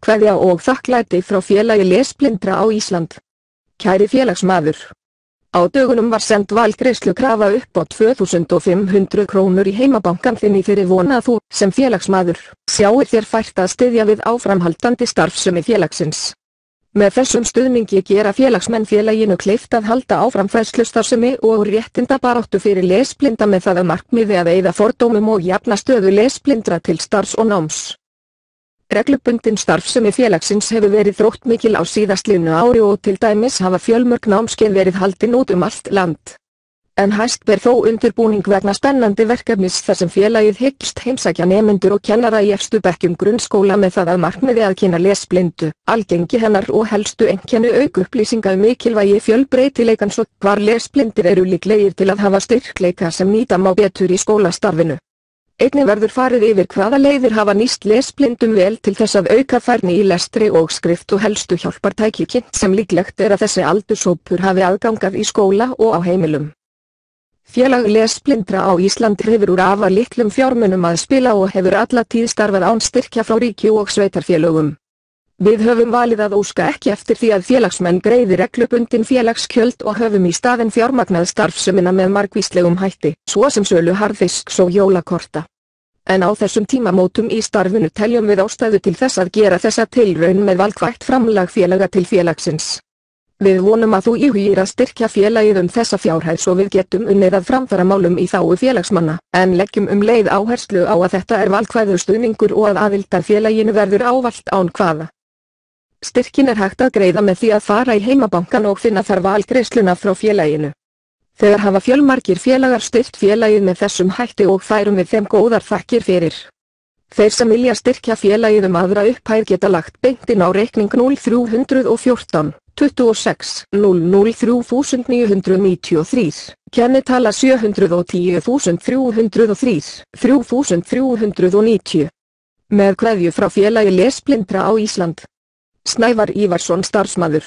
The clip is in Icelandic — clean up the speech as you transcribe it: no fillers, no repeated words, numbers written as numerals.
Kveðja og þakklæti frá félagi lesblindra á Ísland. Kæri félagsmaður. Á dögunum var send valgreiðslukrafa upp á 2500 krónur í heimabankann þinn í þeirri von að þú, sem félagsmaður, sjáir þér fært að styðja við áframhaldandi starfsemi félagsins. Með þessum stuðningi gera félagsmenn félaginu kleift að halda áfram fræðslustarfsemi og réttindabaráttu fyrir lesblinda með það að markmiði að eyða fordómum og jafna stöðu lesblindra til starfs og náms. Reglubundin starfsemi félagsins hefur verið þróttmikil á síðastliðnu ári og til dæmis hafa fjölmörg námskeið verið haldin út allt land. En hæst ber þó undirbúning vegna spennandi verkefnis þar sem félagið hyggst heimsækja nemendur og kennara í efstu bekkjum grunnskóla með það að markmiði að kynna lesblindu, algengi hennar og helstu einkenni upplýsinga mikilvægi fjölbreytileikans og hvar lesblindir eru líklegir til að hafa styrkleika sem nýta má betur í skólastarfinu. Einnig verður farið yfir hvaða leiðir hafa nýst lesblindum vel til þess að auka færni í lestri og skrift og helstu hjálpartæki kynnt sem líklegt að þessi aldurshópur hafi aðgangað í skóla og á heimilum. Félag lesblindra á Íslandi hefur úr afar litlum fjármunum að spila og hefur alla tíð starfað án styrkja frá ríki og sveitarfélögum. Við höfum valið að óska ekki eftir því að félagsmenn greiði reglubundin félagsgjöld og höfum í staðinn fjármagnað starfsemina með margvíslegum hætti, svo sem sölu harðfisks og jólakorta. En á þessum tímamótum í starfinu teljum við ástæðu til þess að gera þessa tilraun með valkvætt framlag félaga til félagsins. Við vonum að þú íhugir að styrkja félagið þessa fjárhæð svo við getum unnið að framfara málum í þágu félagsmanna, en leggjum leið áherslu á að þetta er valkvæður stuðningur og að aðildarfélaginu verður ávallt án kvaða. Styrkin er hægt að greiða með því að fara í heimabankann og finna þar valgreiðsluna frá félaginu. Þegar hafa fjölmargir félagar styrkt félagið með þessum hætti og færum við þeim góðar þakkir fyrir. Þeir sem vilja styrkja félagið aðra upphæð geta lagt beint inn á reikning 0314 26 00 3993, kennitala 710303 3390. Með kveðju frá félagi lesblindra á Ísland. Snævar Ívarsson starfsmaður.